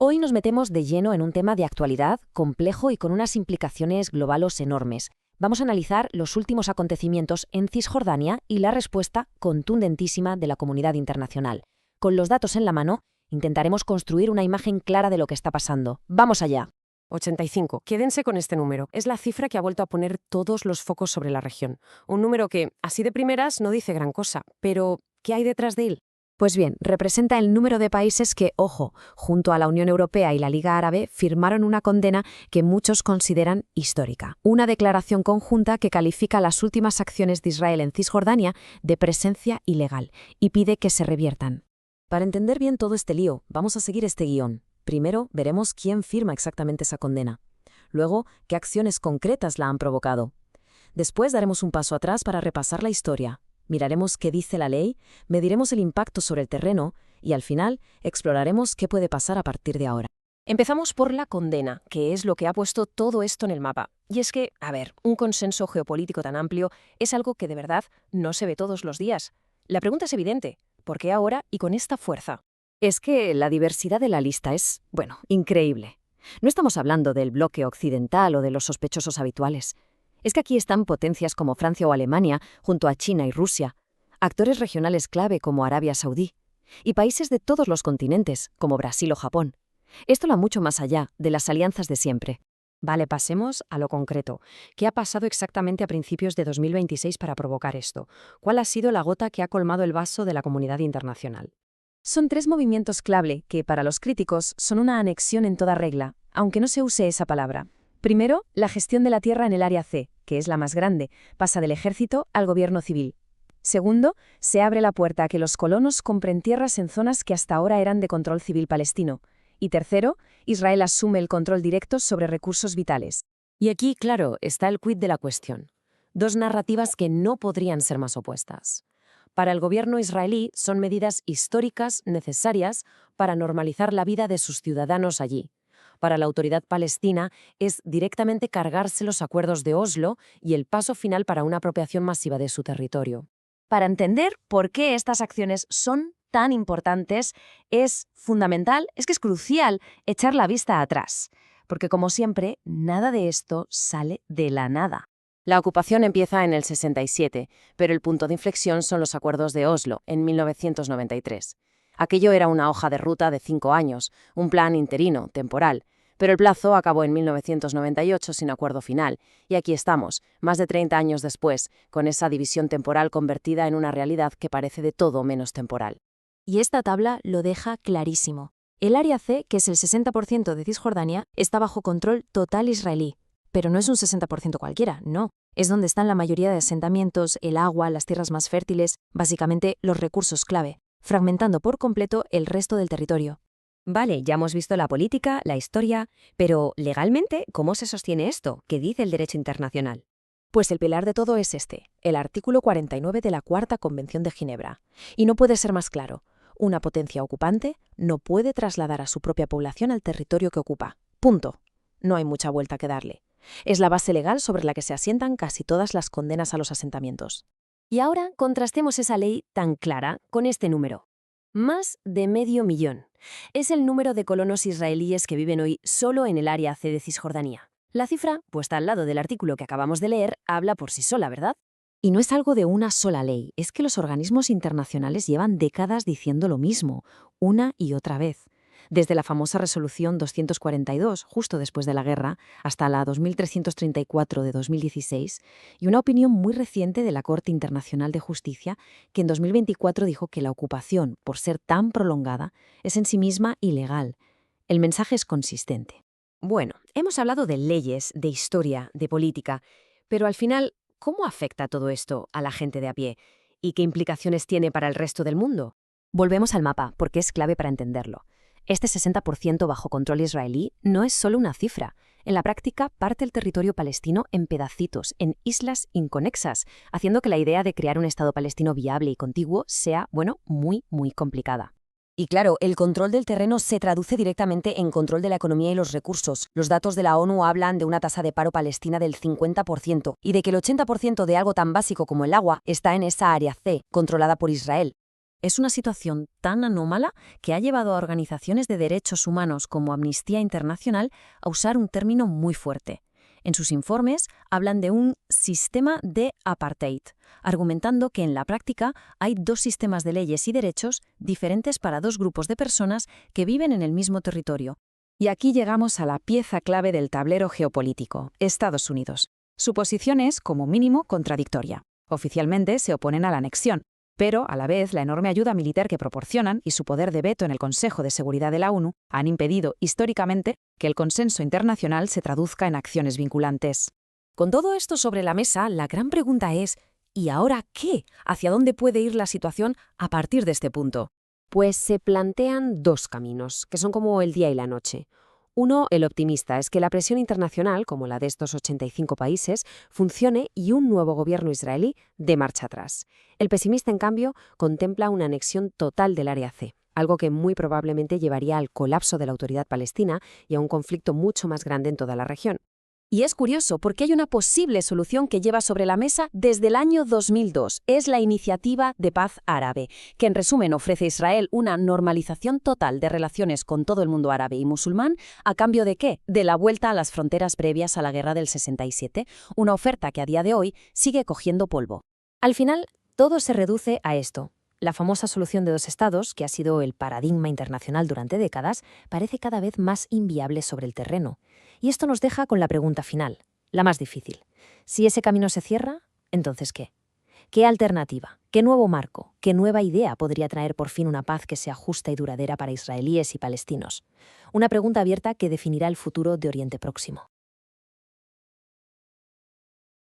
Hoy nos metemos de lleno en un tema de actualidad, complejo y con unas implicaciones globales enormes. Vamos a analizar los últimos acontecimientos en Cisjordania y la respuesta contundentísima de la comunidad internacional. Con los datos en la mano, intentaremos construir una imagen clara de lo que está pasando. ¡Vamos allá! 85. Quédense con este número. Es la cifra que ha vuelto a poner todos los focos sobre la región. Un número que, así de primeras, no dice gran cosa. Pero, ¿qué hay detrás de él? Pues bien, representa el número de países que, ojo, junto a la Unión Europea y la Liga Árabe, firmaron una condena que muchos consideran histórica. Una declaración conjunta que califica las últimas acciones de Israel en Cisjordania de presencia ilegal y pide que se reviertan. Para entender bien todo este lío, vamos a seguir este guión. Primero, veremos quién firma exactamente esa condena. Luego, qué acciones concretas la han provocado. Después daremos un paso atrás para repasar la historia. Miraremos qué dice la ley, mediremos el impacto sobre el terreno y, al final, exploraremos qué puede pasar a partir de ahora. Empezamos por la condena, que es lo que ha puesto todo esto en el mapa. Y es que, un consenso geopolítico tan amplio es algo que de verdad no se ve todos los días. La pregunta es evidente. ¿Por qué ahora y con esta fuerza? Es que la diversidad de la lista es, increíble. No estamos hablando del bloque occidental o de los sospechosos habituales. Es que aquí están potencias como Francia o Alemania, junto a China y Rusia, actores regionales clave como Arabia Saudí, y países de todos los continentes, como Brasil o Japón. Esto va mucho más allá de las alianzas de siempre. Vale, pasemos a lo concreto. ¿Qué ha pasado exactamente a principios de 2026 para provocar esto? ¿Cuál ha sido la gota que ha colmado el vaso de la comunidad internacional? Son tres movimientos clave que, para los críticos, son una anexión en toda regla, aunque no se use esa palabra. Primero, la gestión de la tierra en el Área C, que es la más grande, pasa del ejército al gobierno civil. Segundo, se abre la puerta a que los colonos compren tierras en zonas que hasta ahora eran de control civil palestino. Y tercero, Israel asume el control directo sobre recursos vitales. Y aquí, claro, está el quid de la cuestión. Dos narrativas que no podrían ser más opuestas. Para el gobierno israelí son medidas históricas necesarias para normalizar la vida de sus ciudadanos allí. Para la autoridad palestina es directamente cargarse los acuerdos de Oslo y el paso final para una apropiación masiva de su territorio. Para entender por qué estas acciones son tan importantes, es fundamental, es que es crucial echar la vista atrás. Porque, como siempre, nada de esto sale de la nada. La ocupación empieza en el 67, pero el punto de inflexión son los acuerdos de Oslo, en 1993. Aquello era una hoja de ruta de 5 años, un plan interino, temporal, pero el plazo acabó en 1998 sin acuerdo final, y aquí estamos, más de 30 años después, con esa división temporal convertida en una realidad que parece de todo menos temporal. Y esta tabla lo deja clarísimo. El Área C, que es el 60% de Cisjordania, está bajo control total israelí. Pero no es un 60% cualquiera, no. Es donde están la mayoría de asentamientos, el agua, las tierras más fértiles, básicamente los recursos clave, fragmentando por completo el resto del territorio. Vale, ya hemos visto la política, la historia, pero legalmente, ¿cómo se sostiene esto? ¿Qué dice el derecho internacional? Pues el pilar de todo es el artículo 49 de la Cuarta Convención de Ginebra. Y no puede ser más claro. Una potencia ocupante no puede trasladar a su propia población al territorio que ocupa. Punto. No hay mucha vuelta que darle. Es la base legal sobre la que se asientan casi todas las condenas a los asentamientos. Y ahora contrastemos esa ley tan clara con este número. Más de 500.000. Es el número de colonos israelíes que viven hoy solo en el Área C de Cisjordania. La cifra, puesta al lado del artículo que acabamos de leer, habla por sí sola, ¿verdad? Y no es algo de una sola ley, es que los organismos internacionales llevan décadas diciendo lo mismo, una y otra vez. Desde la famosa Resolución 242, justo después de la guerra, hasta la 2334 de 2016, y una opinión muy reciente de la Corte Internacional de Justicia, que en 2024 dijo que la ocupación, por ser tan prolongada, es en sí misma ilegal. El mensaje es consistente. Bueno, hemos hablado de leyes, de historia, de política, pero al final, ¿cómo afecta todo esto a la gente de a pie? ¿Y qué implicaciones tiene para el resto del mundo? Volvemos al mapa, porque es clave para entenderlo. Este 60% bajo control israelí no es solo una cifra. En la práctica, parte el territorio palestino en pedacitos, en islas inconexas, haciendo que la idea de crear un Estado palestino viable y contiguo sea, muy, muy complicada. Y claro, el control del terreno se traduce directamente en control de la economía y los recursos. Los datos de la ONU hablan de una tasa de paro palestina del 50% y de que el 80% de algo tan básico como el agua está en esa área C, controlada por Israel. Es una situación tan anómala que ha llevado a organizaciones de derechos humanos como Amnistía Internacional a usar un término muy fuerte. En sus informes hablan de un sistema de apartheid, argumentando que en la práctica hay dos sistemas de leyes y derechos diferentes para dos grupos de personas que viven en el mismo territorio. Y aquí llegamos a la pieza clave del tablero geopolítico, Estados Unidos. Su posición es, como mínimo, contradictoria. Oficialmente se oponen a la anexión, pero, a la vez, la enorme ayuda militar que proporcionan y su poder de veto en el Consejo de Seguridad de la ONU han impedido, históricamente, que el consenso internacional se traduzca en acciones vinculantes. Con todo esto sobre la mesa, la gran pregunta es, ¿y ahora qué? ¿Hacia dónde puede ir la situación a partir de este punto? Pues se plantean dos caminos, que son como el día y la noche. Uno, el optimista, es que la presión internacional, como la de estos 85 países, funcione y un nuevo gobierno israelí dé marcha atrás. El pesimista, en cambio, contempla una anexión total del Área C, algo que muy probablemente llevaría al colapso de la autoridad palestina y a un conflicto mucho más grande en toda la región. Y es curioso porque hay una posible solución que lleva sobre la mesa desde el año 2002. Es la Iniciativa de Paz Árabe, que en resumen ofrece a Israel una normalización total de relaciones con todo el mundo árabe y musulmán, ¿a cambio de qué? De la vuelta a las fronteras previas a la guerra del 67, una oferta que a día de hoy sigue cogiendo polvo. Al final, todo se reduce a esto. La famosa solución de dos estados, que ha sido el paradigma internacional durante décadas, parece cada vez más inviable sobre el terreno. Y esto nos deja con la pregunta final, la más difícil. Si ese camino se cierra, ¿entonces qué? ¿Qué alternativa, qué nuevo marco, qué nueva idea podría traer por fin una paz que sea justa y duradera para israelíes y palestinos? Una pregunta abierta que definirá el futuro de Oriente Próximo.